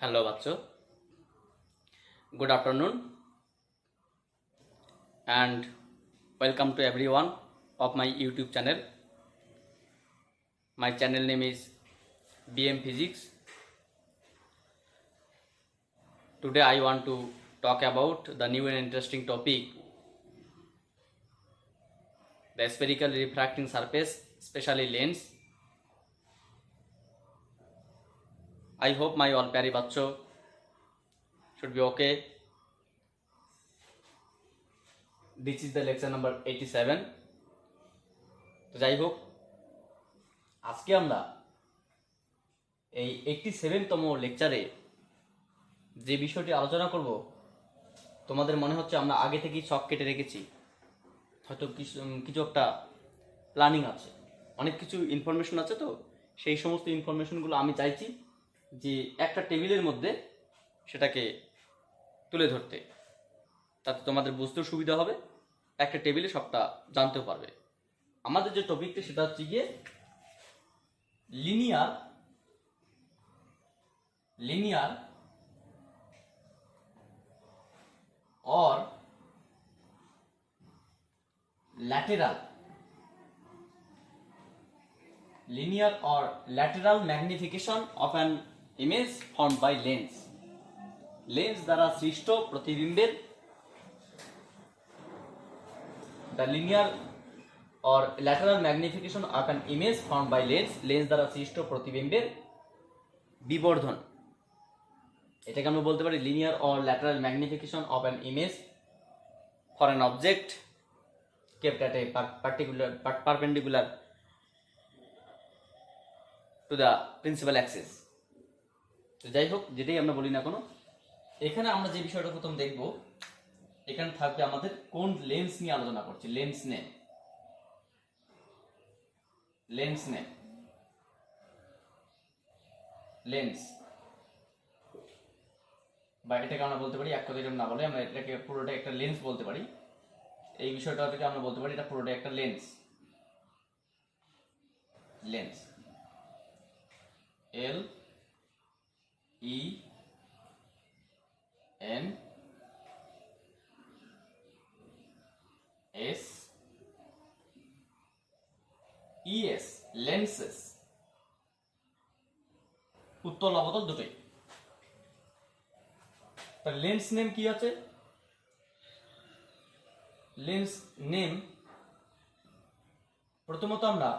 Hello, Bacho. Good afternoon and welcome to everyone of my YouTube channel. My channel name is BM Physics. Today I want to talk about the new and interesting topic, the spherical refracting surface, especially lens. I hope my all pyari bacho should be okay. This is the lecture number 87. তো যাই হোক, আজকে আমরা এই 87তম লেকচারে যে বিষয়টি আলোচনা করব, তোমাদের মনে হচ্ছে আমরা আগে থেকেই ছক কেটে রেখেছি, হয়তো কিছু একটা প্ল্যানিং আছে, অনেক কিছু ইনফরমেশন আছে। তো সেই সমস্ত ইনফরমেশনগুলো আমি চাইছি যে একটা টেবিলের মধ্যে সেটাকে তুলে ধরতে, তাতে তোমাদের বুঝতেও সুবিধা হবে, একটা টেবিলে সবটা জানতেও পারবে। আমাদের যে টপিকটা সেটা হচ্ছে গিয়ে linear or lateral magnification of an image formed by lens দ্বারা সৃষ্ট প্রতিবিম্বের, the linear or lateral magnification of an image formed by lens দ্বারা সৃষ্ট প্রতিবিম্বের বিবর্ধন, এটাকে আমরা বলতে পারি linear or lateral magnification of an image for an object kept at a perpendicular to the principal axis. তো যাই হোক, যেটাই আমরা বলি না কোনো, এখানে আমরা যে বিষয়টা প্রথম দেখব, এখানে থাকবে আমাদের কোন লেন্স নিয়ে আলোচনা করছি। লেন্স বা এটাকে আমরা বলতে পারি, এক কথায় না বলে আমরা এটাকে পুরোটা একটা লেন্স বলতে পারি। এই বিষয়টাকে আমরা বলতে পারি এটা পুরোটা একটা lens. L E N S E S lenses, উত্তল অবতল দুটোই। তার লেন্স নেম কি আছে? লেন্স নেম প্রথমত আমরা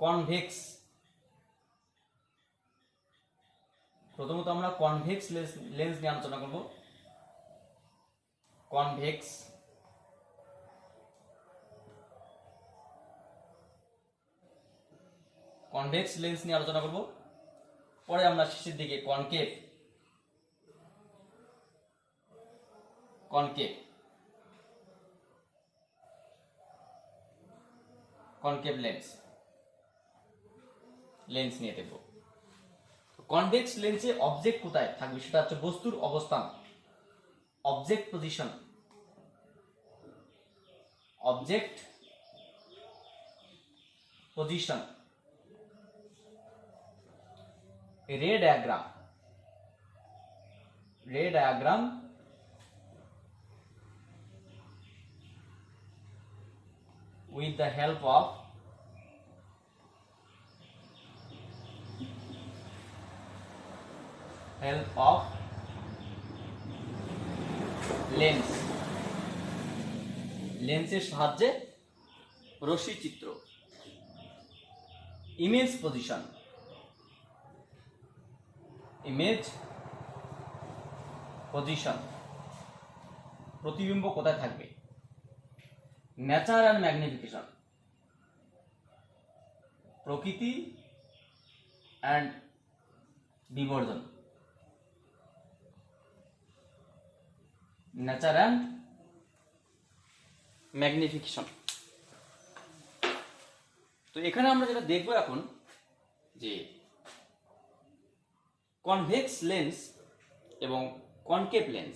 কনভেক্স লেন্স নিয়ে আলোচনা করব। কনভেক্স লেন্স নিয়ে আলোচনা করব। পরে আমরা শেষের দিকে কনকেভ লেন্স নিয়ে দেখব। কনভেক্স লেন্সে অবজেক্ট কোথায় থাকবে সেটা হচ্ছে বস্তুর অবস্থান, অবজেক্ট পজিশন, রে diagram with the help of লেন্সের সাহায্যে রশ্মি চিত্র। ইমেজ পজিশন, প্রতিবিম্ব কোথায় থাকবে। নেচার অ্যান্ড ম্যাগনিফিকেশন, প্রকৃতি অ্যান্ড বিবর্ধন। Nature and magnification. তো এখানে আমরা যেটা দেখবো এখন, যে কনভেক্স লেন্স এবং কনকেভ লেন্স।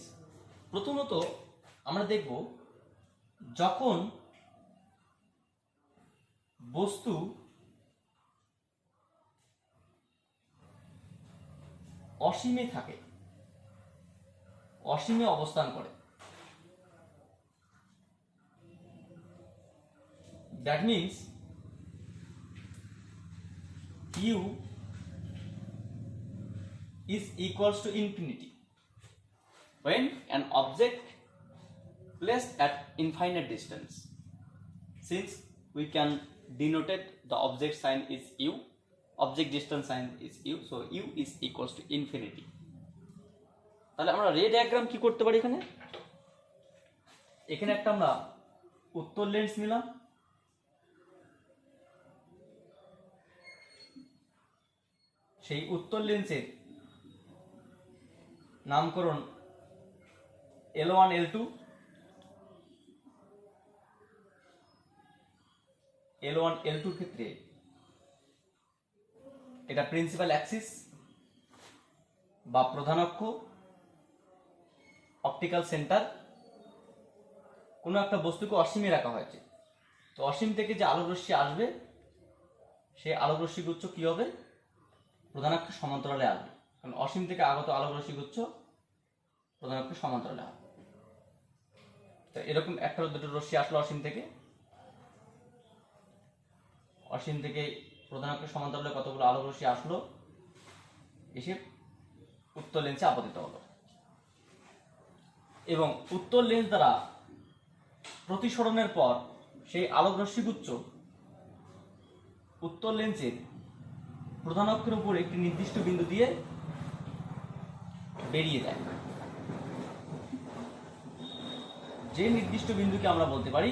প্রথমত আমরা দেখব, যখন বস্তু অসীমে থাকে, অসীমে অবস্থান করে, that means u is equals to infinity when an object placed at infinite distance. Since we can denote the object sign is u, object distance sign is u, so u is equals to infinity. তাহলে আমরা রে diagram কি করতে পারি? এখানে একটা আমরা উত্তর লেন্স নিলাম, সেই উত্তর লেন্সের নামকরণ L1 L2, L1 L2 ক্ষেত্রে এটা প্রিন্সিপাল অ্যাক্সিস বা প্রধান অক্ষ, অপটিক্যাল সেন্টার। কোনো একটা বস্তুকে অসীমে রাখা হয়েছে, তো অসীম থেকে যে আলোকরশ্মি আসবে সেই আলোকরশ্মি গুচ্ছ কি হবে? প্রধান অক্ষের সমান্তরালে আসবে, কারণ অসীম থেকে আগত আলোকরশ্মি গুচ্ছ প্রধান অক্ষের সমান্তরালে আসবে। তো এরকম একটা দুটো রশ্মি আসলো অসীম থেকে, অসীম থেকে প্রধান অক্ষের সমান্তরালে কতগুলো আলোকরশ্মি আসলো, এসে উত্তর লেন্সে আপতিত হলো, এবং উত্তর লেন্স দ্বারা প্রতিসরণের পর সেই আলোকরশ্মি গুচ্ছ উত্তর লেন্সের প্রধান অক্ষের উপর একটি নির্দিষ্ট বিন্দু দিয়ে বেরিয়ে যায়। যে নির্দিষ্ট বিন্দুকে আমরা বলতে পারি,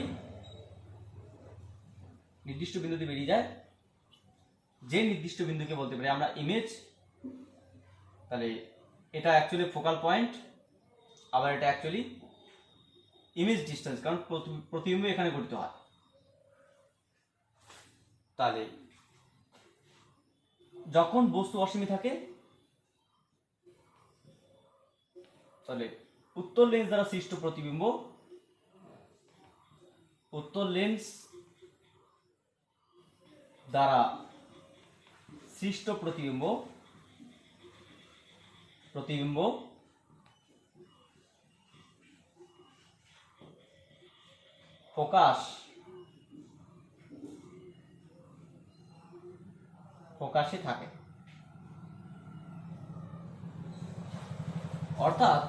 নির্দিষ্ট বিন্দু দিয়ে বেরিয়ে যায়, যে নির্দিষ্ট বিন্দুকে বলতে পারি আমরা ইমেজ। তাহলে এটা অ্যাকচুয়ালি ফোকাল পয়েন্ট, আবার এটা অ্যাকচুয়ালি ইমেজ ডিস্টেন্স, কারণ প্রতিবিম্ব এখানে গঠিত হয়। তাহলে যখন বস্তু অসীমে থাকে, তাহলে উত্তর লেন্স দ্বারা সৃষ্ট প্রতিবিম্ব, উত্তর লেন্স দ্বারা সৃষ্ট প্রতিবিম্ব ফোকাসে থাকে। অর্থাৎ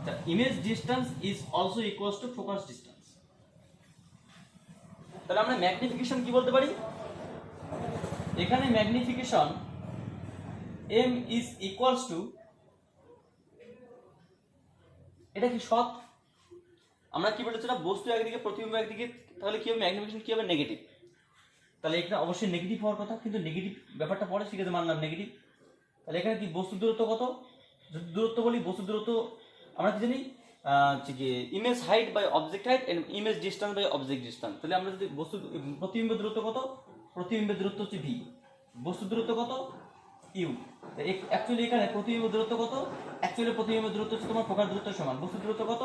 the image distance is also equals to focus distance. তাহলে আমরা ম্যাগনিফিকেশন কি বলতে পারি? এখানে magnification m is equals to, এটা কি সৎ? আমরা কি বলেছিলাম বস্তু একদিকে প্রতিবিম্ব একদিকে, তাহলে কি হবে ম্যাগনিফিকেশন কি হবে? নেগেটিভ। তাহলে এখানে অবশ্যই নেগেটিভ হওয়ার কথা, কিন্তু নেগেটিভ ব্যাপারটা পরে শিখেতে মানলাম নেগেটিভ। তাহলে এখানে কি বস্তু দূরত্ব কত? যদি দূরত্ব বলি, বস্তু দূরত্ব আমরা কি জানি image height by object height and image distance by object distance. তাহলে আমরা যদি বস্তু প্রতিবিম্ব দূরত্ব কত? প্রতিবিম্বের দূরত্ব হচ্ছে ভি, বস্তু দূরত্ব কত? ইউ। অ্যাকচুয়ালি এখানে প্রতিবিম্ব দূরত্ব কত? অ্যাকচুয়ালি প্রতিবিম্বের দূরত্ব হচ্ছে তোমার ফোকাস দূরত্বের সমান, বস্তু দূরত্ব কত?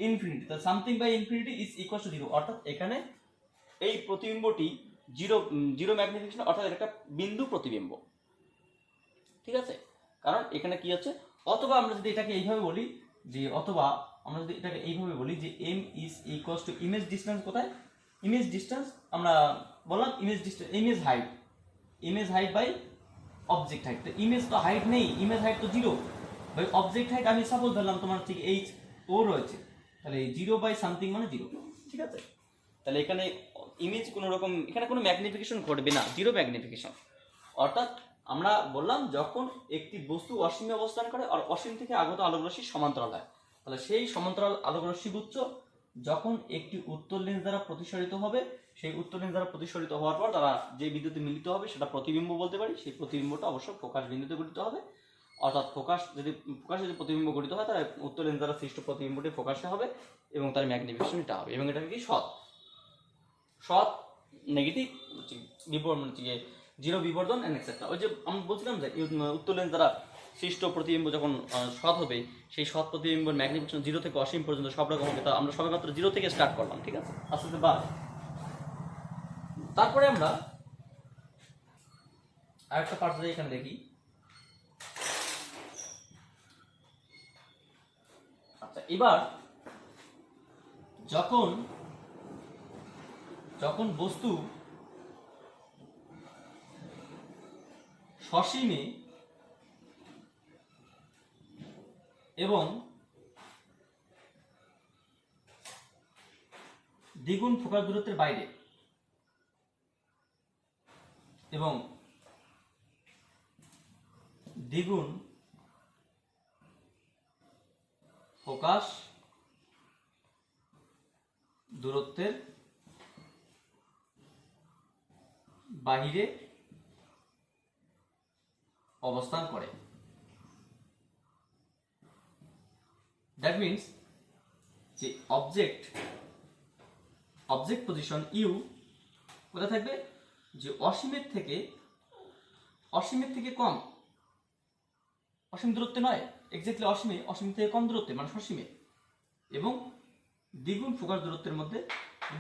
ইনফিনিটি। তাহলে something by infinity is equal to 0, অর্থাৎ এখানে এই প্রতিবিম্বটি জিরো ম্যাগনিফিকেশন, অর্থাৎ একটা বিন্দু প্রতিবিম্ব। ঠিক আছে, কারণ এখানে কি হচ্ছে, অথবা আমরা যদি এটাকে এইভাবে বলি যে, m is equals to image distance. কোথায় ইমেজ ডিস্টেন্স? আমরা বললাম image distance, image height by object height. তো ইমেজ তো হাইট নেই, ইমেজ হাইট তো 0 বাই অবজেক্ট হাইট। আমি সাপোজ ধরলাম তোমার ঠিক h ও রয়েছে, তাহলে 0 বাই সামথিং মানে 0। ঠিক আছে, তাহলে এখানে ইমেজ কোনো রকম, এখানে কোনো ম্যাগনিফিকেশন ঘটবে না, জিরো ম্যাগনিফিকেশন। অর্থাৎ আমরা বললাম যখন একটি বস্তু অসীমে অবস্থান করে আর অসীম থেকে আগত আলোকরশ্মি সমান্তরাল হয়, তাহলে সেই সমান্তরাল আলোকরশ্মি গুচ্ছ যখন একটি উত্তর লেন্স দ্বারা প্রতিসরিত হবে, সেই উত্তর লেন্স দ্বারা প্রতিসরিত হওয়ার পর তারা যে বিন্দুতে মিলিত হবে সেটা প্রতিবিম্ব বলতে পারি। সেই প্রতিবিম্বটা অবশ্য ফোকাস বিন্দুতে গঠিত হবে, অর্থাৎ ফোকাসে যদি প্রতিবিম্ব গঠিত হয় তাহলে উত্তর লেন্স দ্বারা সৃষ্ট প্রতিবিম্বটি ফোকাসে হবে এবং তার ম্যাগনিফিকেশন এটা হবে। এবং এটা কি সৎ নেগেটিভ বিবর্ধন, জিরো বিবর্ধন এন্ড এক্সেট্রা। ওই যে আমি বলছিলাম যে উত্তর লেন্স দ্বারা সৃষ্ট প্রতিবিম্ব যখন সৎ হবে, সেই সৎ প্রতিবিম্বের ম্যাগনিফিকেশন 0 থেকে অসীম পর্যন্ত সব রকম হবে। তা আমরা সবে মাত্র 0 থেকে স্টার্ট করলাম। ঠিক আছে, আস্তে আস্তে বাড়ে। তারপরে আমরা আরেকটা পার্ট যদি এখানে দেখি, আচ্ছা, এবার যখন যখন বস্তু সসীমে এবং দ্বিগুণ ফোকাস দূরত্বের বাইরে এবং দ্বিগুণ ফোকাস দূরত্বের বাহিরে অবস্থান করে। দ্যাট মিনস যে অবজেক্ট পজিশন ইউ কোথায় থাকবে, যে অসীমের থেকে কম, অসীম দূরত্বে নয়, এক্স্যাক্টলি অসীম থেকে কম দূরত্বে মানে সসীমে, এবং দ্বিগুণ ফোকাস দূরত্বের মধ্যে,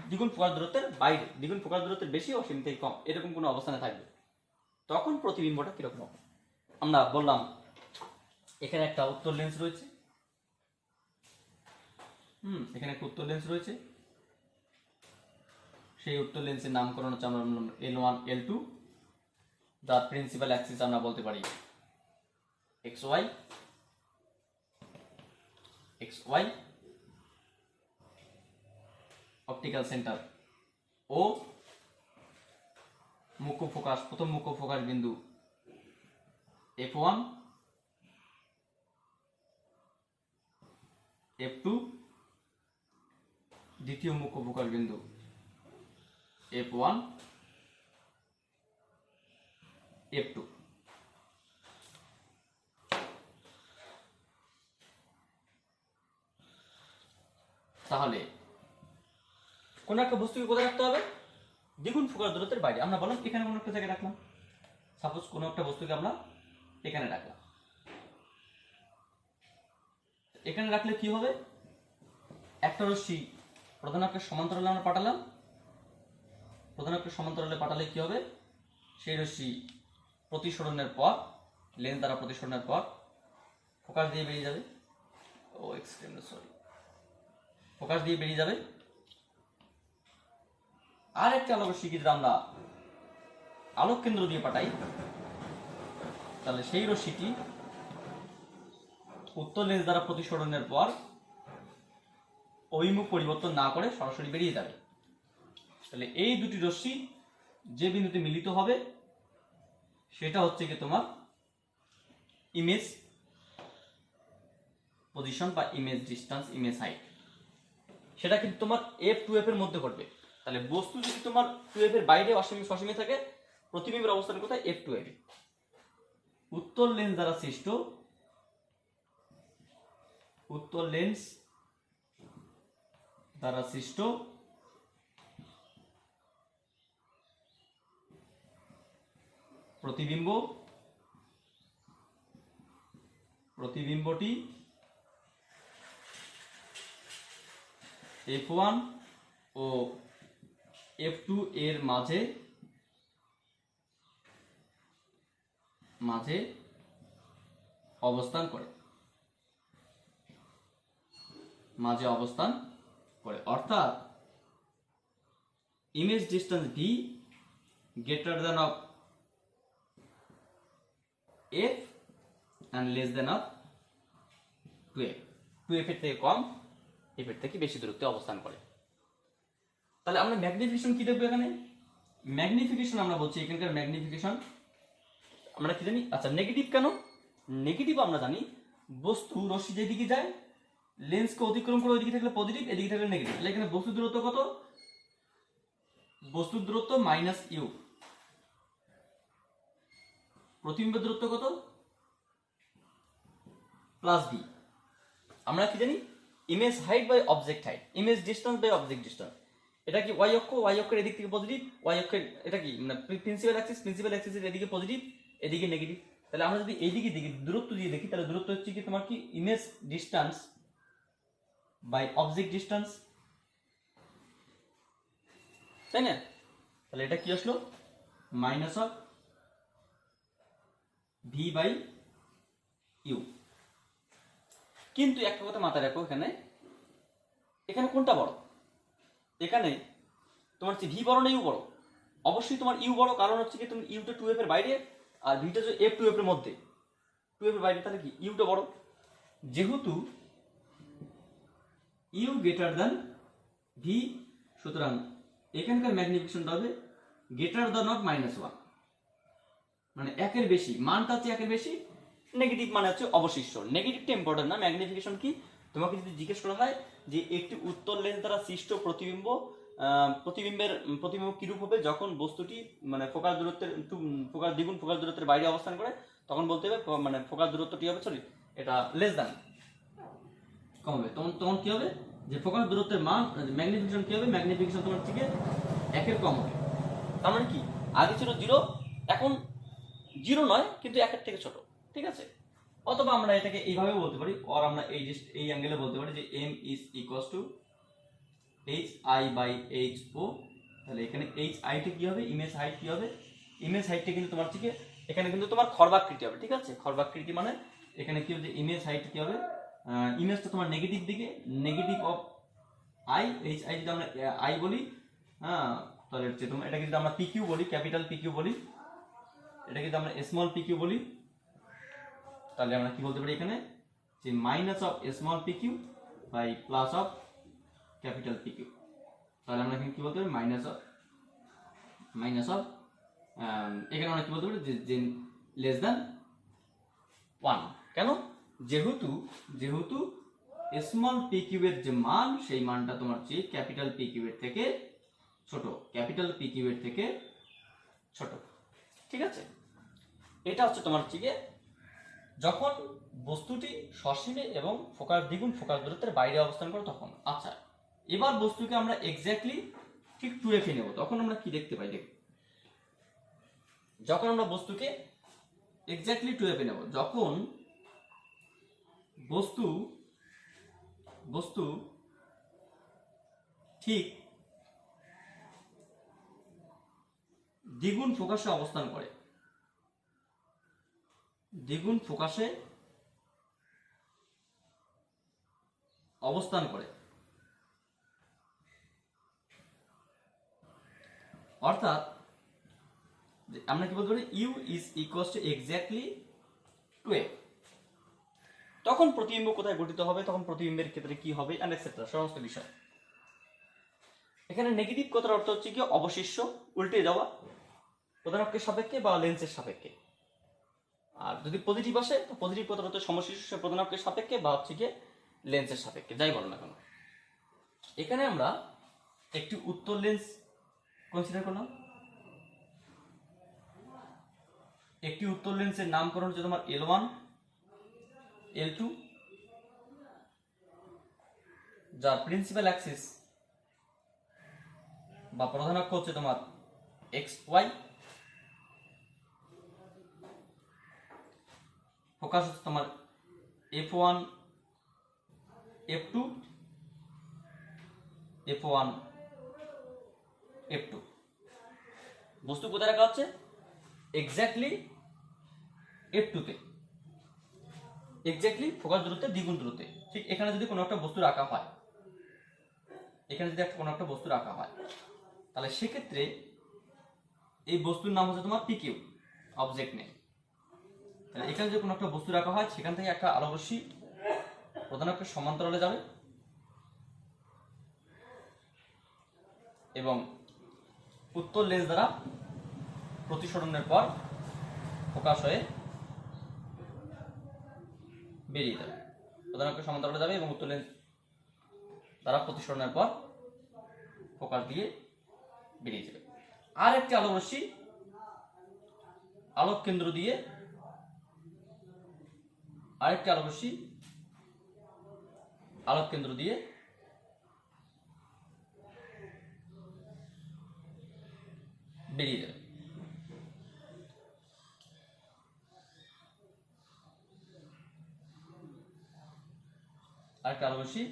দ্বিগুণ ফোকাস দূরত্বের বাইরে, দ্বিগুণ ফোকাস দূরত্বের বেশি, অসীম থেকে কম, এরকম কোনো অবস্থানে থাকবে। তখন প্রতিবিম্বটা কিরকম হবে? আমরা বললাম এখানে একটা উত্তর লেন্স রয়েছে, এখানে একটা উত্তর লেন্স রয়েছে, সেই উত্তর লেন্সের নামকরণ হচ্ছে আমরা L1 L2, যার প্রিন্সিপাল অ্যাক্সিস আমরা বলতে পারি XY, অপটিক্যাল সেন্টার ও, মুখ্য ফোকাস, প্রথম মুখ্য ফোকাস বিন্দু F1, F2, দ্বিতীয় মুখ্য ফোকাস বিন্দু F1, F2। তাহলে কোন একটা বস্তুকে কোথায় রাখতে হবে? দ্বিগুণ ফোকাস দূরত্বের বাইরে। আমরা বললাম এখানে কোনো একটা জায়গায় রাখলাম, সাপোজ কোনো একটা বস্তুকে আমরা এখানে রাখলাম। এখানে রাখলে কি হবে? একটা রশ্মি প্রধান অক্ষের সমান্তরালে আমরা পাঠালাম, প্রধান অক্ষের সমান্তরালে পাঠালে কি হবে? সেই রশ্মি প্রতিসরণের পর, লেন্স দ্বারা প্রতিসরণের পর ফোকাস দিয়ে বেরিয়ে যাবে, ফোকাস দিয়ে বেরিয়ে যাবে। আর একটা আলোক রশ্মিকে যদি আমরা আলোক কেন্দ্র দিয়ে পাঠাই, তাহলে সেই রশ্মিটি উত্তর লেন্স দ্বারা প্রতিসরণের পর অভিমুখ পরিবর্তন না করে সরাসরি বেরিয়ে যাবে। তাহলে এই দুটি রশ্মি যে বিন্দুতে মিলিত হবে সেটা হচ্ছে কি তোমার ইমেজ পজিশন বা ইমেজ ডিস্টেন্স, ইমেজ হাইট। সেটা কিন্তু তোমার F2F এর মধ্যে ঘটবে। তাহলে বস্তু যদি তোমার 2F এর বাইরে সসীমে থাকে, প্রতিবিম্বের অবস্থান কোথায়? F2F। উত্তর লেন্স দ্বারা সৃষ্ট প্রতিবিম্বটি F1 ও F2 এর মাঝে অবস্থান করে, অর্থাৎ image distance D greater than of F and less than of 2F, 2F এর থেকে কম, F এর থেকে বেশি দূরত্বে অবস্থান করে। তাহলে আমরা ম্যাগনিফিকেশন কি দেখবো এখানে? ম্যাগনিফিকেশন আমরা বলছি এখানকার ম্যাগনিফিকেশন আমরা কি জানি? আচ্ছা, নেগেটিভ কেন? নেগেটিভ আমরা জানি বস্তু রশ্মি যেদিকে যায়, লেন্সকে অতিক্রম করে ওইদিকে থাকলে পজিটিভ, এদিকে থাকলে নেগেটিভ। তাহলে এখানে বস্তুর দূরত্ব কত? বস্তুর দূরত্ব -u। প্রতিবিম্বের দূরত্ব কত? +b। আমরা কি জানি? Image height by object height, image distance by object distance. এটা কি y অক্ষের এদিক থেকে পজিটিভ, y অক্ষের এটা কি মানে প্রিন্সিপাল অ্যাক্সিসের এদিকে পজিটিভ, এদিকে নেগেটিভ। তাহলে আমরা যদি এইদিকে দেখি, দূরত্ব দিয়ে দেখি, তাহলে দূরত্ব হচ্ছে কি তোমার কি image distance by object distance, তাই না? তাহলে এটা কি আসলো? -v/u। কিন্তু একটা কথা মাথায় রাখো, এখানে এখানে কোনটা বড়? এখানে তোমার হচ্ছে ভি বড় না ইউ বড়? অবশ্যই তোমার ইউ বড়, কারণ হচ্ছে কি তুমি ইউটা 2f এর বাইরে আর ভিটা যে f 2f এর মধ্যে, 2f এর বাইরে, তাহলে কি ইউটা বড়। যেহেতু ইউ গ্রেটার দ্যান ভি, সুতরাং এখানকার ম্যাগনিফিকেশনটা হবে গ্রেটার দ্যান অফ -1, মানে একের বেশি, মানটা হচ্ছে একের বেশি, নেগেটিভ মানে হচ্ছে অবশিষ্ট। নেগেটিভটা ইম্পর্টেন্ট না, ম্যাগনিফিকেশন কি? তোমাকে যদি জিজ্ঞেস করা হয় যে একটি উত্তর লেন্স দ্বারা সৃষ্ট প্রতিবিম্ব প্রতিবিম্ব কিরূপ হবে যখন বস্তুটি মানে ফোকাস দূরত্বের দ্বিগুণ ফোকাস দূরত্বের বাইরে অবস্থান করে, তখন বলতে হবে মানে ফোকাস দূরত্বটি হবে, সরি এটা লেস দ্যান, কম হবে। তখন কি হবে যে ফোকাস দূরত্বের মান ম্যাগনিফিকেশন কি হবে? ম্যাগনিফিকেশন তোমার থেকে একের কম হবে। তার মানে কি আগে ছিল 0, এখন 0 নয় কিন্তু একের থেকে ছোট, ঠিক আছে? অথবা আমরা এটাকে এইভাবে বলতে পারি, আর আমরা এই অ্যাঙ্গেলে বলতে পারি যে m is equals two hi/ho। তাহলে এখানে hi টা কি হবে? ইমেজ হাইট কি হবে? ইমেজ হাইটটা কিন্তু তোমার থেকে এখানে কিন্তু তোমার খর্বাকৃতি হবে, ঠিক আছে? খর্বাকৃতি মানে এখানে কি হবে? ইমেজ হাইট কি হবে? ইমেজটা তোমার নেগেটিভ দিকে, নেগেটিভ অফ i, hi যদি আমরা i বলি, হ্যাঁ, তাহলে হচ্ছে তোমার এটা কিন্তু আমরা pq বলি, ক্যাপিটাল pq বলি, এটা কিন্তু আমরা স্মল pq বলি, তাহলে আমরা কি বলতে পারি এখানে যে minus of small pq by plus of capital pq। তাহলে আমরা এখানে কি বলতে পারি? মাইনাস অফ এখানে আমরা কি বলতে পারি যে লেস দ্যান 1। কেন? যেহেতু স্মল pq এর যে মান, সেই মানটা তোমার চেয়ে ক্যাপিটাল pq এর থেকে ছোট, ক্যাপিটাল pq এর থেকে ছোট, ঠিক আছে? এটা হচ্ছে তোমার চেয়ে যখন বস্তুটি সসীমে এবং দ্বিগুণ ফোকাস দূরত্বের বাইরে অবস্থান করে তখন। আচ্ছা, এবার বস্তুকে আমরা এক্স্যাক্টলি ঠিক 2f এ নেব, তখন আমরা কি দেখতে পাই? দেখো, যখন আমরা বস্তুকে এক্স্যাক্টলি 2f এ নেব, যখন বস্তু ঠিক দ্বিগুণ ফোকাসে অবস্থান করে, অর্থাৎ আমরা কি বলতে পারি? U is equals to exactly 2f। তখন প্রতিবিম্ব কোথায় গঠিত হবে, তখন প্রতিবিম্বের ক্ষেত্রে কি হবে, এন্ড এটসেট্রা, সমস্ত বিষয়। এখানে নেগেটিভ কথার অর্থ হচ্ছে কি অবশিষ্ট, উল্টে যাওয়া, প্রধান অক্ষের সাপেক্ষে বা লেন্সের সাপেক্ষে। আর যদি পজিটিভ আসে, তো পজিটিভ কথার অর্থ সমশিষ্ট প্রধান অক্ষের সাপেক্ষে বা হচ্ছে কি লেন্সের সাপেক্ষে, যাই বলো না কেন। এখানে আমরা একটি উত্তর লেন্স কনসিডার করলাম। একটি উত্তর লেন্সের নামকরণ হচ্ছে তোমার L1, L2, যার প্রিন্সিপাল অ্যাক্সিস বা প্রধান অক্ষ হচ্ছে তোমার XY, ফোকাস হচ্ছে তোমার F1, F2, F1, F2। বস্তু কোথায় রাখা হচ্ছে? এক্স্যাক্টলি F2 তে, এক্স্যাক্টলি ফোকাস দূরত্বে দ্বিগুণ দূরত্বে। ঠিক এখানে যদি কোনো একটা বস্তু রাখা হয়, তাহলে সেক্ষেত্রে এই বস্তুর নাম হচ্ছে তোমার PQ, অবজেক্ট নেম। তাহলে এখানে যদি কোনো একটা বস্তু রাখা হয়, সেখান থেকে একটা আলোকরশ্মি প্রধান অক্ষের সমান্তরালে যাবে এবং উত্তর লেন্স দ্বারা প্রতিসরণের পর ফোকাস হয়ে বেরিয়ে যাবে, প্রধান অক্ষের সমান্তরালে যাবে এবং উত্তর লেন্স দ্বারা প্রতিসরণের পর ফোকাস দিয়ে বেরিয়ে যাবে। আর একটি আলোকরশ্মি আলোক কেন্দ্র দিয়ে বেরিয়ে যাবে। আরেকটা আলোকরশ্মি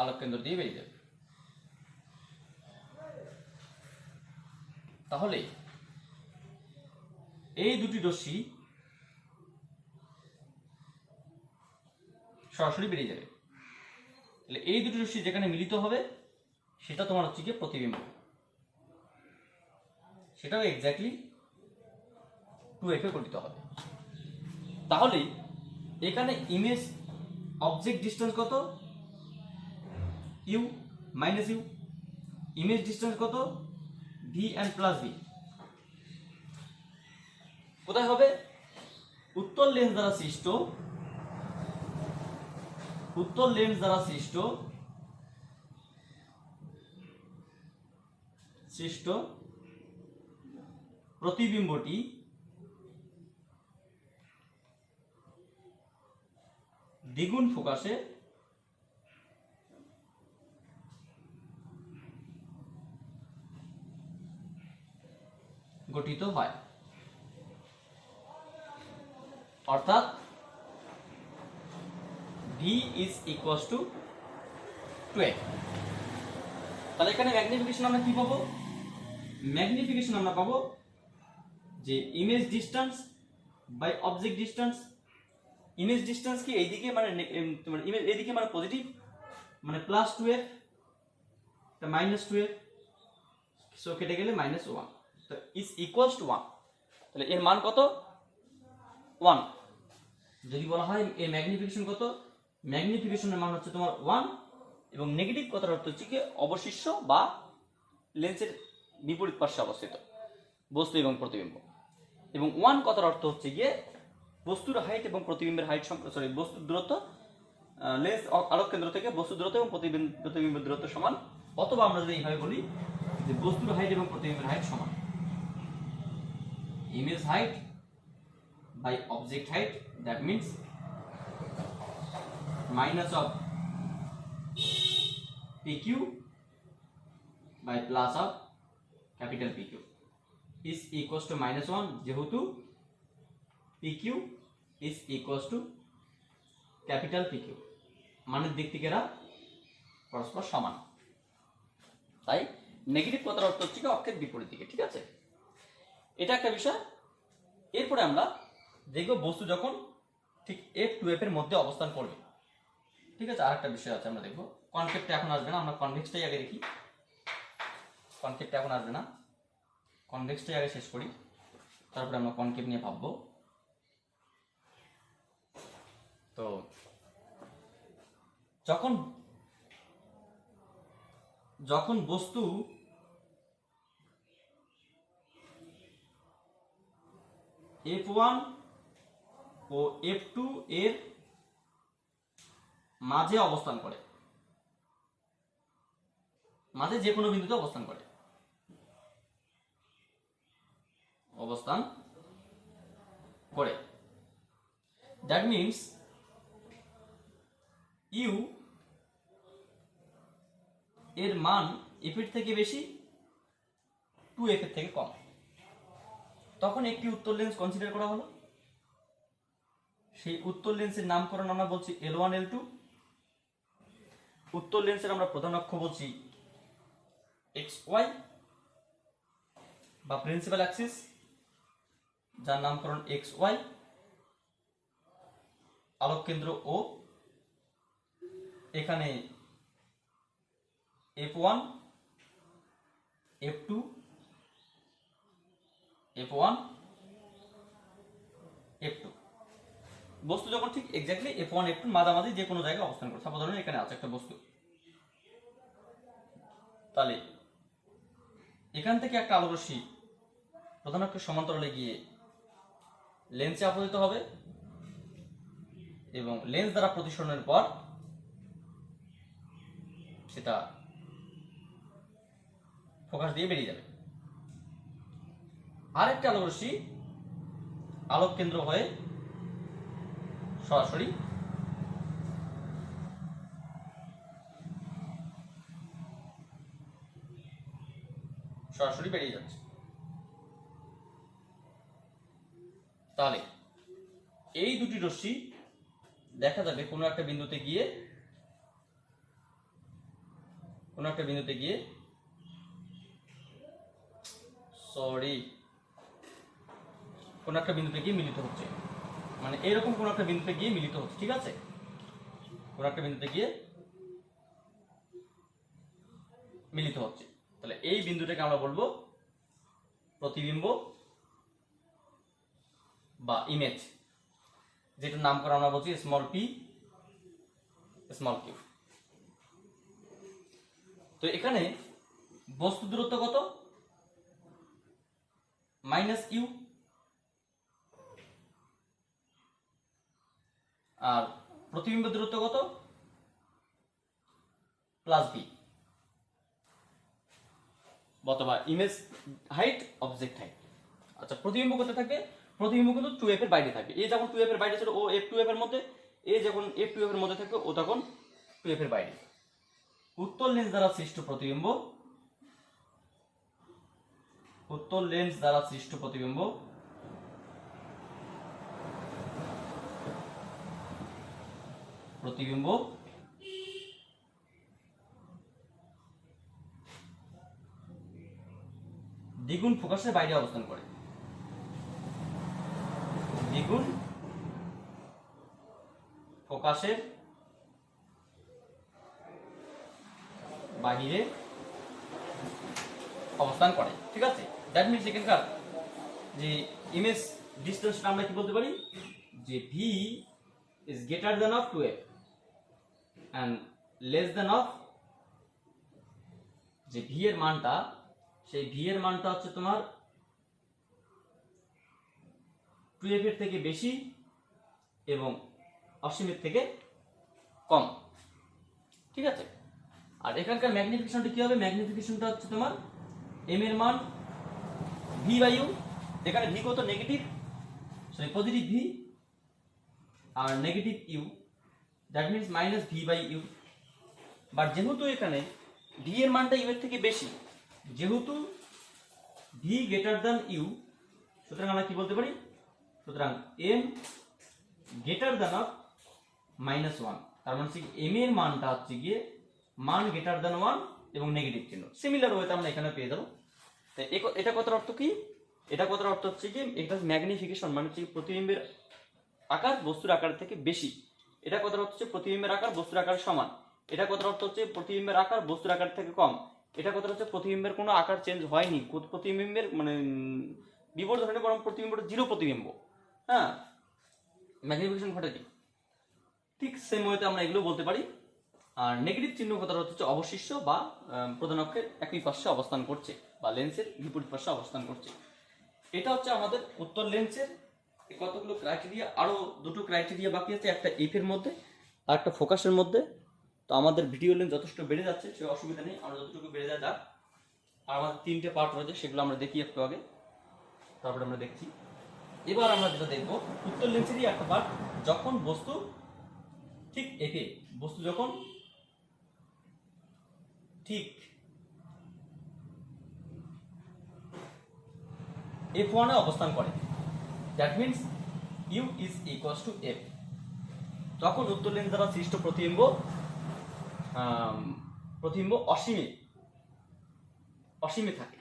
আলোক কেন্দ্র দিয়ে বেরিয়ে যাবে। তাহলে এই দুটি রশ্মি সরাসরি বেরিয়ে যাবে। তাহলে এই দুটি রশ্মি যেখানে মিলিত হবে সেটা তোমার হচ্ছে কি প্রতিবিম্ব, সেটাও এক্স্যাক্টলি 2f এ গঠিত হবে। তাহলে এখানে ইমেজ অবজেক্ট ডিসটেন্স কত? U minus U. Image distance কত? V and plus V. কোথায় হবে? উত্তল লেন্স দ্বারা সৃষ্ট প্রতিবিম্বটি দ্বিগুণ ফোকাসে গঠিত হয়, অর্থাৎ v is equals to 12। তাহলে এখানে ম্যাগনিফিকেশন আমরা কি পাবো? ম্যাগনিফিকেশন আমরা পাবো যে image distance by object distance. Image distance কি এইদিকে মানে তোমার ইমেজ এইদিকে মানে পজিটিভ, মানে প্লাস 12, এটা মাইনাস 12, সো কেটে গেলে -1, তো ইজ ইকুয়ালস টু 1। তাহলে এর মান কত? 1। যদি বলা হয় এর ম্যাগনিফিকেশন কত, ম্যাগনিফিকেশনের মান হচ্ছে তোমার 1, এবং নেগেটিভ কথার অর্থ হচ্ছে কি অবশিষ্ট বা লেন্সের বিপরীত পার্শ্বে অবস্থিত বস্তু এবং প্রতিবিম্ব। এবং 1 কথার অর্থ হচ্ছে গিয়ে বস্তুর হাইট এবং প্রতিবিম্বের হাইট বস্তুর দূরত্ব, লেন্স আলোক কেন্দ্র থেকে বস্তুর দূরত্ব এবং প্রতিবিম্বের দূরত্ব সমান। অথবা আমরা যদি এইভাবে বলি যে বস্তুর হাইট এবং প্রতিবিম্বের হাইট সমান, image height by object height, that means minus of PQ by plus of capital PQ is equals to -1, যেহেতু PQ is equals to capital PQ, মানের দিক থেকে এরা পরস্পর সমান। তাই নেগেটিভ কথার অর্থ হচ্ছে অক্ষের বিপরীত দিকে। ঠিক আছে, এটা একটা বিষয়। এরপরে আমরা দেখব বস্তু যখন ঠিক f2f এর মধ্যে অবস্থান করবে। ঠিক আছে, আরেকটা বিষয় আছে আমরা দেখবো। কনসেপ্টটা এখন আসবে না, আমরা কনভেক্সটাই আগে দেখি। কনসেপ্টটা এখন আসবে না, কনভেক্সটাই আগে শেষ করি, তারপরে আমরা কনকেভ নিয়ে ভাববো। তো যখন বস্তু f1 ও f2 এর মাঝে অবস্থান করে, মাঝে যে কোনো বিন্দুতে অবস্থান করে, দ্যাট মিনস ইউ এর মান এফ এর থেকে বেশি, 2f এর থেকে কম, তখন একটি উত্তল লেন্স কনসিডার করা হলো। সেই উত্তল লেন্সের নামকরণ আমরা বলছি L1 L2। উত্তল লেন্সের আমরা প্রধান অক্ষ বলছি XY বা প্রিন্সিপাল অ্যাক্সিস, যার নামকরণ XY। আলোক কেন্দ্র O, এখানে F1 F2 F1 F2। বস্তু যখন ঠিক এক্স্যাক্টলি F1 F2 মাঝামাঝি যে কোনো জায়গায় অবস্থান করে, সাপোজ ধরুন এখানে আছে একটা বস্তু, তাহলে এখান থেকে একটা আলোক রশ্মি প্রধান অক্ষের সমান্তরালে গিয়ে লেন্সে আপতিত হবে এবং লেন্স দ্বারা প্রতিসরণের পর সেটা ফোকাস দিয়ে বেরিয়ে যাবে। আরেকটা আলোক রশ্মি আলোক কেন্দ্র হয়ে সরাসরি বেরিয়ে যাচ্ছে। তাহলে এই দুটি রশ্মি দেখা যাবে কোনো একটা বিন্দুতে গিয়ে কোনো একটা বিন্দুতে গিয়ে মিলিত হচ্ছে, মানে এরকম কোনো একটা বিন্দুতে গিয়ে মিলিত হচ্ছে, ঠিক আছে, কোনো একটা বিন্দুতে গিয়ে মিলিত হচ্ছে। তাহলে এই বিন্দুটাকে আমরা বলবো প্রতিবিম্ব বা ইমেজ, যেটার নামকরণ আমরা বলছি স্মল পি স্মল কিউ। তো এখানে বস্তু দূরত্ব কত? -ইউ, আর প্রতিবিম্ব দূরত্ব কত? +b, অথবা ইমেজ হাইট, অবজেক্ট হাইট। আচ্ছা, প্রতিবিম্ব কোথায় থাকবে? প্রতিবিম্ব কিন্তু 2f এর বাইরে থাকবে। এ যখন 2f এর বাইরে ছিল ও f2f এর মধ্যে, এ যখন f2f এর মধ্যে থাকবে ও তখন 2f এর বাইরে। উত্তল লেন্স দ্বারা সৃষ্ট প্রতিবিম্ব, উত্তল লেন্স দ্বারা সৃষ্ট প্রতিবিম্ব প্রতিবিম্ব দ্বিগুণ ফোকাসের বাইরে অবস্থান করে, দ্বিগুণ ফোকাসের বাহিরে অবস্থান করে, ঠিক আছে। দ্যাট মিনস এখানকার যে ইমেজ ডিসটেন্সটা আমরা কি বলতে পারি, যে V is greater than of 2f and less than of, যে ভি এর মানটা, সেই ভি এর মানটা হচ্ছে তোমার 2f এর থেকে বেশি এবং অসীমের থেকে কম, ঠিক আছে। আর এখানকার ম্যাগনিফিকেশনটা কি হবে? ম্যাগনিফিকেশনটা হচ্ছে তোমার এম এর মান v/u, এখানে ভি কত? নেগেটিভ, সরি পজিটিভ ভি আর negative U, that means -v/u। But যেহেতু এখানে ভি এর মানটা ইউ এর থেকে বেশি, যেহেতু ভি গ্রেটার দ্যান ইউ, সুতরাং আমরা কি বলতে পারি? সুতরাং এম গ্রেটার দ্যান অফ -1, তার মানে হচ্ছে এম এর মানটা হচ্ছে গিয়ে মান গ্রেটার দ্যান 1 এবং নেগেটিভ চিহ্ন। সিমিলার ওয়েতে আমরা এখানে পেয়ে যাবো। এটা কথার অর্থ কি? এটা কথার অর্থ হচ্ছে কি, এটা ম্যাগনিফিকেশন মানে হচ্ছে প্রতিবিম্বের আকার বস্তুর আকার থেকে বেশি। এটা কথার অর্থ হচ্ছে প্রতিবিম্বের আকার বস্তুর আকার সমান। এটা কথার অর্থ হচ্ছে প্রতিবিম্বের আকার বস্তুর আকার থেকে কম। এটা কথার হচ্ছে প্রতিবিম্বের কোনো আকার চেঞ্জ হয়নি, প্রতিবিম্বের মানে বিপরীত ধরনের, বরং প্রতিবিম্বটা জিরো প্রতিবিম্ব। হ্যাঁ, ম্যাগনিফিকেশন ঘটেনি। ঠিক সেম ওয়েতে আমরা এগুলো বলতে পারি। আর নেগেটিভ চিহ্ন কথার অর্থ হচ্ছে অবশিষ্ট বা প্রধান অক্ষের একই পার্শ্বে অবস্থান করছে বা লেন্সের বিপরীত পার্শ্বে অবস্থান করছে। এটা হচ্ছে আমাদের উত্তর লেন্সের কতগুলো ক্রাইটেরিয়া। আরো দুটো ক্রাইটেরিয়া বাকি আছে, একটা এফ এর মধ্যে আর একটা ফোকাসের মধ্যে। তো আমাদের ভিডিও লেন্স যথেষ্ট বেড়ে যাচ্ছে, সে অসুবিধা নেই, আমরা যতটুকু বেড়ে যায় যাক। আর আমাদের 3টে পার্ট রয়েছে, সেগুলো আমরা দেখি একটু আগে, তারপরে আমরা দেখছি। এবার আমরা যেটা দেখবো, উত্তর লেন্সেরই একটা পার্ট, যখন বস্তু ঠিক একে, বস্তু যখন ঠিক f1 এ অবস্থান করে, that means u is equals two f, তখন উত্তর লেন্স দ্বারা সৃষ্ট প্রতিবিম্ব অসীমে থাকে,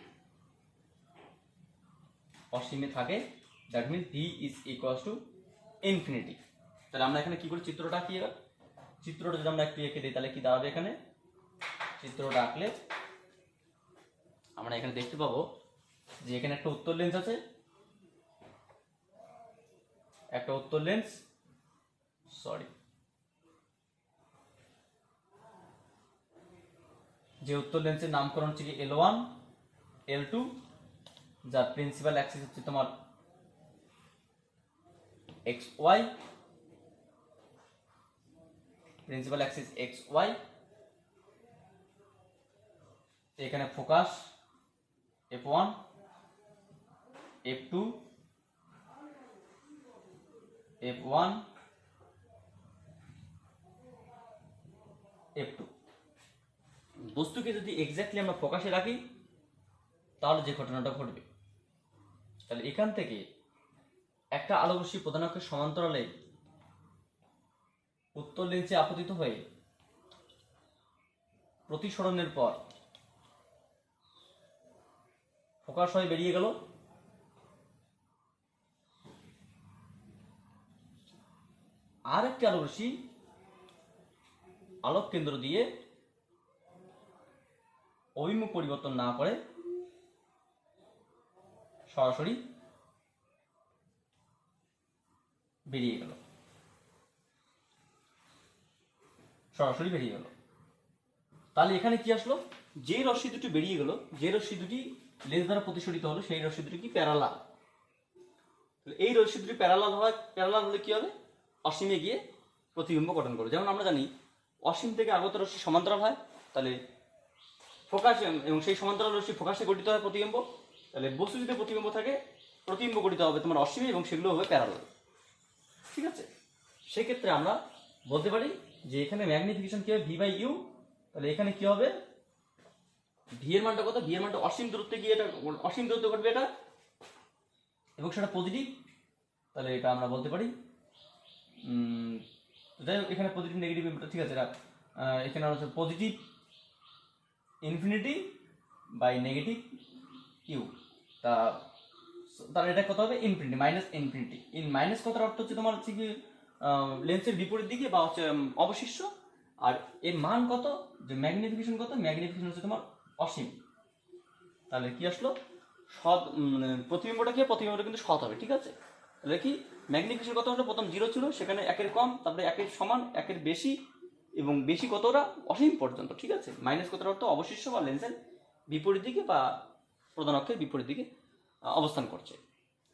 অসীমে থাকে, that means v is equals to infinity. তাহলে আমরা এখানে কি করি, চিত্রটা কি, চিত্রটা যদি আমরা একটু এঁকে দিই তাহলে কি দাঁড়াবে? এখানে চিত্রটা আঁকলে আমরা এখানে দেখতে পাবো যে এখানে একটা উত্তর লেন্স আছে, একটা উত্তর লেন্স, সরি, যে উত্তর লেন্সের নামকরণ হচ্ছে কি L1 L2, যার প্রিন্সিপাল অ্যাক্সিস হচ্ছে তোমার XY, প্রিন্সিপাল অ্যাক্সিস XY, এখানে focus f1 f2 f1 f2। বস্তুকে যদি এক্স্যাক্টলি আমরা ফোকাসে রাখি তাহলে যে ঘটনাটা ঘটবে, তাহলে এখান থেকে একটা আলোকরশ্মি প্রধান অক্ষের সমান্তরালে উত্তর লেন্সে আপতিত হয়ে প্রতিসরণের পর ফোকাস হয়ে বেরিয়ে গেল, আর একটি আলোক রশ্মি আলোক কেন্দ্র দিয়ে অভিমুখ পরিবর্তন না করে সরাসরি বেরিয়ে গেল, সরাসরি বেরিয়ে গেল। তাহলে এখানে কি আসলো, যে রশ্মি দুটি বেরিয়ে গেল, যে রশ্মি দুটি লেন্স দ্বারা প্রতিসরিত হলো, সেই রশ্মি দুটি কি প্যারালাল। এই রশ্মি দুটি প্যারালাল হলে কি হবে, অসীমে গিয়ে প্রতিবিম্ব গঠন করবে। যেমন আমরা জানি অসীম থেকে আগত রশ্মি সমান্তরাল হয়, তাহলে ফোকাস এবং সেই সমান্তরাল রশ্মি ফোকাসে গঠিত হয় প্রতিবিম্ব। তাহলে বস্তু যদি প্রতিবিম্ব থাকে, প্রতিবিম্ব গঠিত হবে তোমার অসীমে এবং সেগুলো হবে প্যারালাল। ঠিক আছে, সেক্ষেত্রে আমরা বলতে পারি যে এখানে ম্যাগনিফিকেশন কি হবে, v/u। তাহলে এখানে কি হবে, ভি এর মানটা কত, ভি এর মানটা অসীম দূরত্বে গিয়ে এটা অসীম দূরত্ব ঘটবে এটা, এবং সেটা পজিটিভ। তাহলে এটা আমরা বলতে পারি যাই হোক, এখানে পজিটিভ নেগেটিভ, ঠিক আছে, এটা এখানে হচ্ছে positive infinity by negative U. তাহলে এটা কত হবে, ইনফিনিটি মাইনাস ইনফিনিটি। মাইনাস কথার অর্থ হচ্ছে তোমার হচ্ছে কি লেন্সের বিপরীত দিকে বা হচ্ছে অবশিষ্ট, আর এর মান কত, যে ম্যাগনিফিকেশন কত, ম্যাগনিফিকেশন হচ্ছে তোমার অসীম। তাহলে কি আসলো, সৎ প্রতিবিম্বটা কি, প্রতিবিম্বটা কিন্তু সৎ হবে। ঠিক আছে, তাহলে কি ম্যাগনিফিকেশন কত হলো, প্রথম 0 ছিল, সেখানে 1-এর কম, তারপরে 1-এর সমান, 1-এর বেশি, এবং বেশি কতটা, অসীম পর্যন্ত। ঠিক আছে, মাইনাস কতটা অর্থ অবশিষ্ট বা লেন্সের বিপরীত দিকে বা প্রধান অক্ষের বিপরীত দিকে অবস্থান করছে।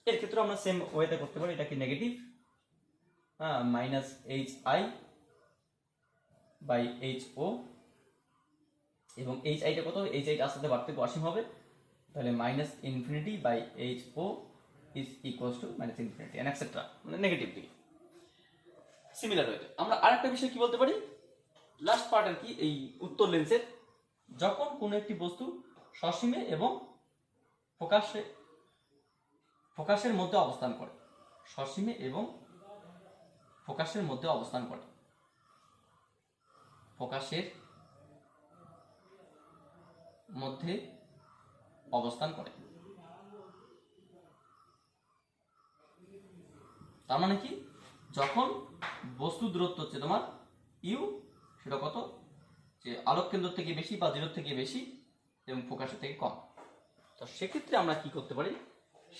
এর ক্ষেত্রে আমরা সেম ওয়েতে করতে পারি, এটা কি নেগেটিভ, হ্যাঁ, মাইনাস HI বাই HO, এবং HIটা কত, HIটা আস্তে আস্তে বাড়তে অসীম হবে। তাহলে minus infinity by HO is equals to minus infinity and etcetera, মানে নেগেটিভ দিকে। সিমিলার ওয়েতে আমরা আরেকটা বিষয় কি বলতে পারি, লাস্ট পার্ট আর কি, এই উত্তর লেন্সের যখন কোনো একটি বস্তু সসীমে এবং ফোকাসের মধ্যে অবস্থান করে, সসীমে এবং ফোকাসের মধ্যে অবস্থান করে, ফোকাসের মধ্যে অবস্থান করে, তার মানে কি, যখন বস্তু দূরত্ব হচ্ছে তোমার ইউ, সেটা কত, যে আলোক কেন্দ্র থেকে বেশি বা 0 থেকে বেশি এবং ফোকাসের থেকে কম। তো সেক্ষেত্রে আমরা কি করতে পারি,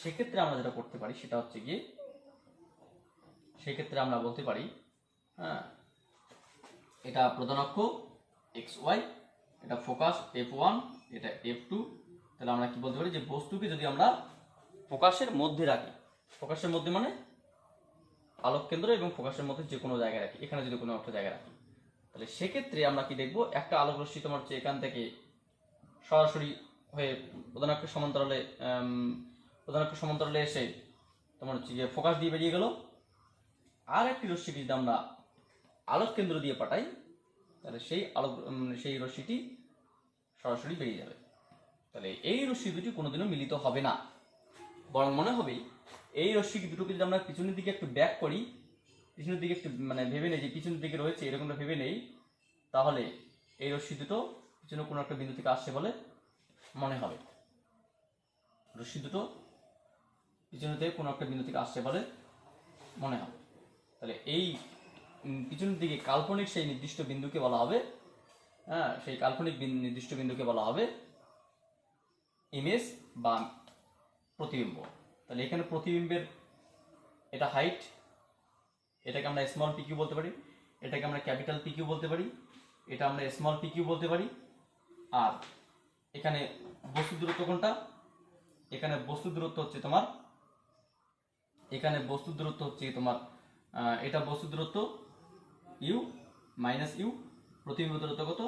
সেক্ষেত্রে আমরা যেটা করতে পারি সেটা হচ্ছে গিয়ে, সেক্ষেত্রে আমরা বলতে পারি, হ্যাঁ, এটা প্রধান অক্ষ XY, এটা ফোকাস F1, এটা F2। তাহলে আমরা কি বলতে পারি, যে বস্তুকে যদি আমরা ফোকাসের মধ্যে রাখি, ফোকাসের মধ্যে মানে আলোক কেন্দ্র এবং ফোকাসের মধ্যে যে কোনো জায়গায় রাখি, এখানে যদি কোনো একটা জায়গায় রাখি, তাহলে সেক্ষেত্রে আমরা কি দেখবো, একটা আলোক রশ্মি তোমার হচ্ছে এখান থেকে সরাসরি হয়ে প্রধান অক্ষের সমান্তরালে এসে তোমার হচ্ছে যে ফোকাস দিয়ে বেরিয়ে গেল। আর একটি রশ্মিকে যদি আমরা আলোক কেন্দ্র দিয়ে পাঠাই, তাহলে সেই রশ্মিটি সরাসরি বেরিয়ে যাবে। তাহলে এই রশ্মি দুটি কোনোদিনও মিলিত হবে না, বরং মনে হবে এই রশ্মি দুটোকে যদি আমরা পিছনের দিকে একটু ব্যাক করি, পিছনের দিকে একটু মানে ভেবে নেই যে পিছনের দিকে রয়েছে, এরকমটা ভেবে নেই, তাহলে এই রশ্মি দুটো পিছনে কোনো একটা বিন্দু থেকে আসছে বলে মনে হবে, রশ্মি দুটো পিছনে থেকে কোনো একটা বিন্দু থেকে আসছে বলে মনে হবে। তাহলে এই পিছনের দিকে কাল্পনিক সেই নির্দিষ্ট বিন্দুকে বলা হবে, হ্যাঁ, সেই কাল্পনিক নির্দিষ্ট বিন্দুকে বলা হবে ইমেজ বা প্রতিবিম্ব। তাহলে এখানে প্রতিবিম্বের এটা হাইট, এটাকে আমরা স্মল PQ বলতে পারি, এটাকে আমরা ক্যাপিটাল PQ বলতে পারি, এটা আমরা স্মল PQ বলতে পারি। আর এখানে বস্তু দূরত্ব কোনটা, এখানে বস্তু দূরত্ব হচ্ছে তোমার, এখানে বস্তু দূরত্ব হচ্ছে তোমার এটা বস্তু দূরত্ব ইউ মাইনাস ইউ, প্রতিবিম্ব দূরত্ব কত,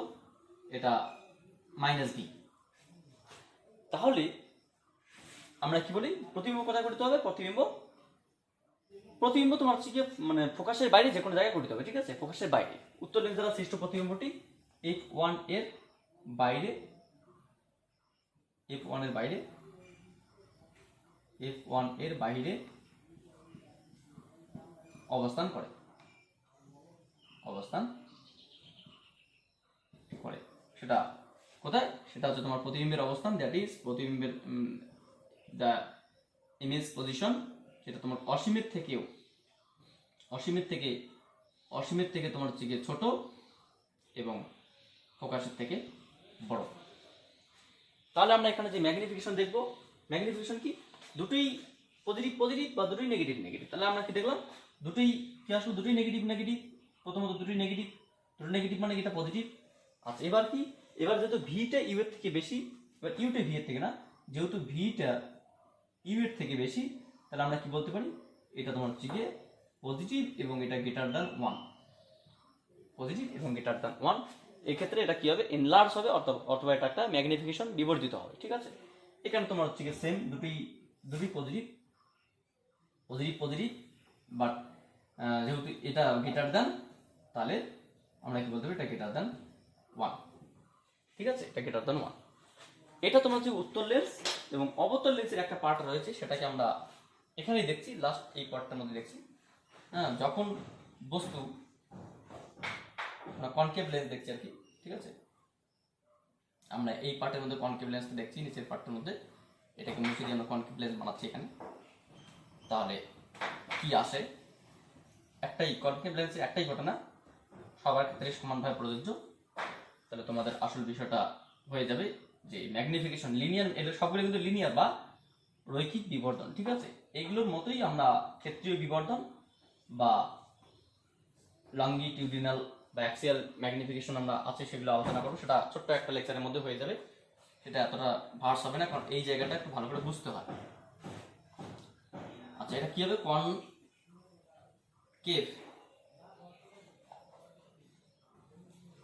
এটা মাইনাস বি। তাহলে আমরা কি বলি, প্রতিবিম্ব কোথায় গঠিত হবে, প্রতিবিম্ব তোমার হচ্ছে গিয়ে মানে ফোকাসের বাইরে যে কোনো জায়গায় গঠিত হবে। ঠিক আছে, ফোকাসের বাইরে উত্তর লেন্স দ্বারা সৃষ্ট প্রতিবিম্বটি F1 এর বাইরে, F1 এর বাইরে, F1 এর বাইরে অবস্থান করে, সেটা কোথায়, সেটা হচ্ছে তোমার প্রতিবিম্বের অবস্থান, দ্যাট ইজ প্রতিবিম্বের দ্য ইমেজ পজিশন, সেটা তোমার অসীমের থেকে অসীমের থেকে তোমার হচ্ছে গিয়ে ছোট এবং ফোকাসের থেকে বড়। তাহলে আমরা এখানে যে ম্যাগনিফিকেশন দেখব, ম্যাগনিফিকেশন কি, দুটোই পজিটিভ পজিটিভ বা দুটোই নেগেটিভ নেগেটিভ। তাহলে আমরা কি দেখলাম, দুটোই কি আসলো, দুটোই নেগেটিভ নেগেটিভ। প্রথমত দুটোই নেগেটিভ, দুটো নেগেটিভ মানে এটা পজিটিভ। আচ্ছা এবার কি, এবার যেহেতু ভিটা ইউ এর থেকে বেশি, এবার ইউটা ভি এর থেকে না, যেহেতু ভিটা ইউ এর থেকে বেশি, তাহলে আমরা কি বলতে পারি, এটা তোমার হচ্ছে গিয়ে পজিটিভ এবং এটা গ্রেটার দ্যান 1, পজিটিভ এবং গ্রেটার দ্যান 1। এই ক্ষেত্রে এটা কি হবে, এনলার্জ হবে, অথবা এটা একটা ম্যাগনিফিকেশন বিবর্ধিত হবে। ঠিক আছে, এখানে তোমার হচ্ছে গিয়ে সেম, দুটোই পজিটিভ পজিটিভ পজিটিভ, বাট যেহেতু এটা গ্রেটার দ্যান, তাহলে আমরা কি বলতে পারি, এটা গ্রেটার দ্যান 1। ঠিক আছে, এটা গ্রেটার দ্যান 1। এটা তোমার হচ্ছে উত্তর লেন্স এবং অবতল লেন্সের একটা পার্ট রয়েছে, সেটাকে আমরা এখানেই দেখছি, লাস্ট এই পার্টটার মধ্যে দেখছি। হ্যাঁ, যখন বস্তু কনকেভ লেন্স দেখছি আর কি। ঠিক আছে, আমরা এই পার্টের মধ্যে কনকেভ লেন্স দেখছি, নিচের পার্টের মধ্যে এটাকে মুছে দিয়ে আমরা কনকেভ লেন্স বানাচ্ছি এখানে। তাহলে কি আসে, একটাই কনকেভ লেন্সের একটাই ঘটনা, সবার ক্ষেত্রে সমানভাবে প্রযোজ্য। তাহলে তোমাদের আসল বিষয়টা হয়ে যাবে যে ম্যাগনিফিকেশন লিনিয়ার, এটা সবগুলো কিন্তু লিনিয়ার বা রৈখিক বিবর্ধন। ঠিক আছে, এইগুলোর মতোই আমরা ক্ষেত্রীয় বিবর্ধন বা লঙ্গিটিউডিনাল বা অ্যাক্সিয়াল ম্যাগনিফিকেশন আমরা আছে সেগুলো আলোচনা করবো, সেটা ছোট্ট একটা লেকচারের মধ্যে হয়ে যাবে। সেটা এতটা ভার্স হবে না, কারণ এই জায়গাটা একটু ভালো করে বুঝতে হয়। আচ্ছা, এটা কি হবে,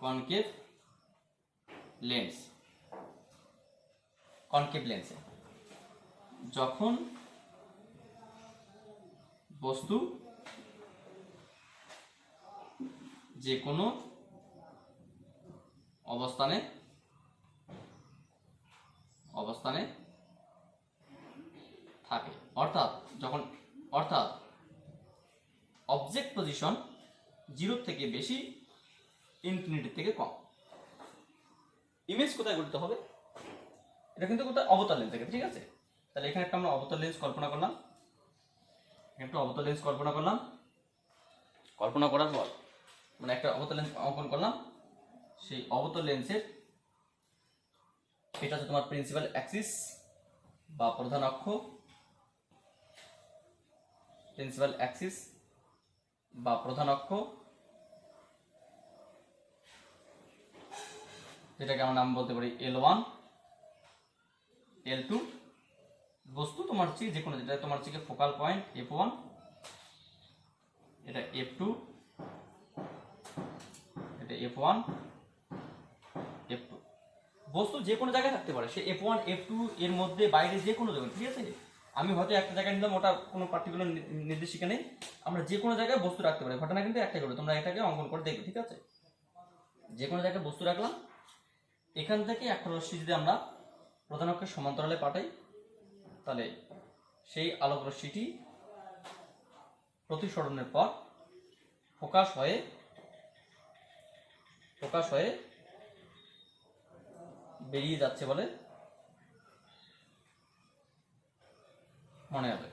কনকেভ লেন্স, কনকেভ লেন্সে যখন বস্তু যে কোনো অবস্থানে থাকে, অর্থাৎ অবজেক্ট পজিশন 0 থেকে বেশি, ইনফিনিটি থেকে কম। ইমেজ কোথায় গঠিত হবে, এটা কিন্তু কোথায়, অবতল লেন্স থেকে। ঠিক আছে, তাহলে এখানে একটা আমরা অবতল লেন্স কল্পনা করলাম, কল্পনা করার পর মানে একটা অবতল লেন্স অঙ্কন করলাম। সেই অবতল লেন্সের এটা হচ্ছে তোমার প্রিন্সিপাল অ্যাক্সিস বা প্রধান অক্ষ, যেটাকে আমরা নাম বলতে পারি L1 L2। বস্তু তোমার হচ্ছে যে কোনো, যেটা তোমার হচ্ছে ফোকাল পয়েন্ট F1, এটা F2, এটা F1 F2। বস্তু যে কোনো জায়গায় থাকতে পারে, সে F1 F2 এর মধ্যে বাইরে যে কোনো জায়গায়। ঠিক আছে, আমি হয়তো একটা জায়গায় নিলাম, ওটা কোনো পার্টিকুলার নির্দেশিকা নেই, আমরা যে কোনো জায়গায় বস্তু রাখতে পারি। ঘটনা কিন্তু একটাই করে, তোমরা এটাকে অঙ্কন করে দেখবে। ঠিক আছে, যে কোনো জায়গায় বস্তু রাখলাম, এখান থেকে একটা রশ্মি যদি আমরা প্রধান অক্ষের সমান্তরালে পাঠাই, তাহলে সেই আলোক রশ্মিটি প্রতিসরণের পর ফোকাস হয়ে বেরিয়ে যাচ্ছে বলে মনে হবে,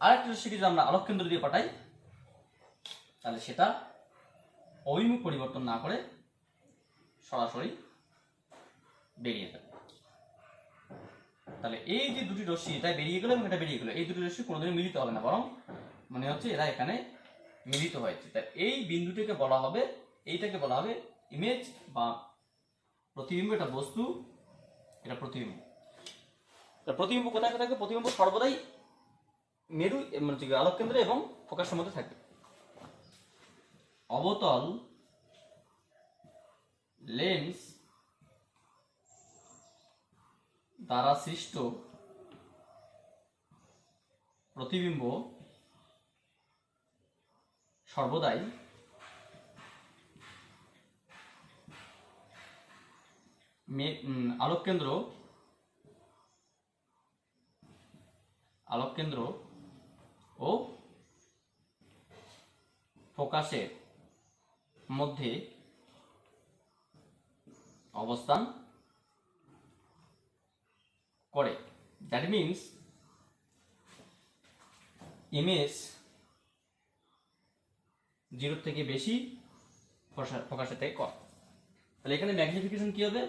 আরেকটা রশ্মিকে যদি আমরা আলোক কেন্দ্র দিয়ে পাঠাই, তাহলে সেটা অভিমুখ পরিবর্তন না করে সরাসরি বেরিয়ে যাবে। তাহলে এই যে দুটি রশ্মি, এটা বেরিয়ে গেল এবং এটা বেরিয়ে গেল, এই দুটি রশ্মি কোনোদিনই মিলিত হবে না, বরং মনে হচ্ছে এরা এখানে মিলিত হয়েছে। তাই এই বিন্দুটিকে বলা হবে, এইটাকে বলা হবে ইমেজ বা প্রতিবিম্ব। এটা বস্তু, এটা প্রতিবিম্ব। প্রতিবিম্ব কোথায় থাকবে, প্রতিবিম্ব সর্বদাই মেরু মানে আলোক কেন্দ্র এবং ফোকাসের মধ্যে থাকবে। অবতল লেন্স দ্বারা সৃষ্ট প্রতিবিম্ব সর্বদাই আলোক কেন্দ্র ও ফোকাসের মধ্যে অবস্থান করে। দ্যাট মিনস ইমেজ 0 থেকে বেশি, ফোকাসের থেকে কম। তাহলে এখানে ম্যাগনিফিকেশন কি হবে?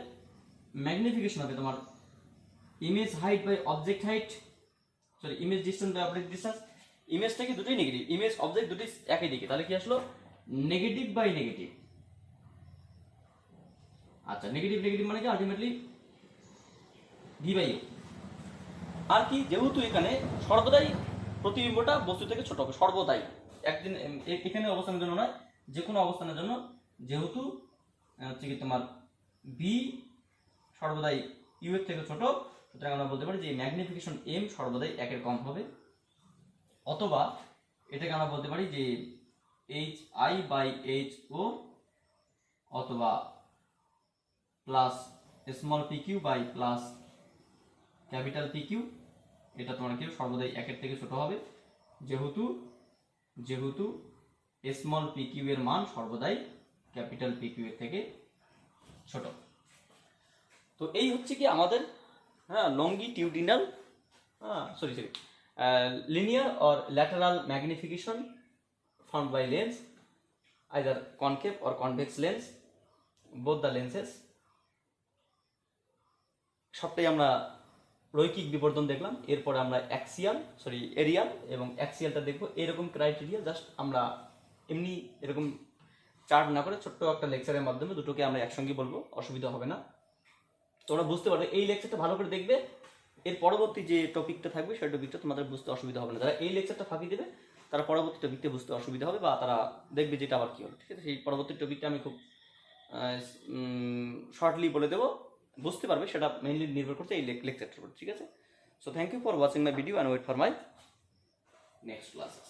ম্যাগনিফিকেশন হবে তোমার image height by object height, sorry image distance by object distance. ইমেজটা কি দুটোই নেগেটিভ, ইমেজ অবজেক্ট দুটোই একই দিকে, তাহলে কি আসলো? Negative by negative. আচ্ছা, নেগেটিভ নেগেটিভ মানে কি? Ultimately V by U. আর কি, যেহেতু এখানে সর্বদাই প্রতিবিম্বটা বস্তু থেকে ছোট হবে, সর্বদাই, একদিন এখানে অবস্থানের জন্য নয়, যে কোনো অবস্থানের জন্য, যেহেতু হচ্ছে কি তোমার বি সর্বদাই ইউ এর থেকে ছোট, সুতরাং আমরা বলতে পারি যে ম্যাগনিফিকেশন এম সর্বদাই 1 এর কম হবে। অথবা এটাকে আমরা বলতে পারি যে H I by H O, অথবা plus small P Q by plus capital P Q, এটা তোমার কি সর্বদাই 1 এর থেকে ছোট হবে, যেহেতু স্মল পি কিউ এর মান সর্বদাই ক্যাপিটাল পি কিউ এর থেকে ছোট। তো এই হচ্ছে কি আমাদের longitudinal linear or lateral magnification formed by lens, either concave or convex lens, both the lenses। সবটাই আমরা রৈখিক বিবর্তন দেখলাম। এরপরে আমরা এরিয়াল এবং অ্যাক্সিয়ালটা দেখবো। এরকম ক্রাইটেরিয়া জাস্ট আমরা এমনি এরকম চার্ট না করে ছোট্ট একটা লেকচারের মাধ্যমে দুটোকে আমরা একসঙ্গে বলবো, অসুবিধা হবে না। তোমরা বুঝতে পারবে, এই লেকচারটা ভালো করে দেখবে, এর পরবর্তী যে টপিকটা থাকবে সেই টপিকটা তোমাদের বুঝতে অসুবিধা হবে না। যারা এই লেকচারটা ফাঁকি দেবে তারা পরবর্তী টপিকটা বুঝতে অসুবিধা হবে, বা তারা দেখবে যেটা আবার কি হলো, ঠিক আছে? সেই পরবর্তী টপিকটা আমি খুব শর্টলি বলে দেবো, বুঝতে পারবে, সেটা মেইনলি নির্ভর করছে এই লেকচারটার উপর, ঠিক আছে? So thank you for watching my video and wait for my next classes.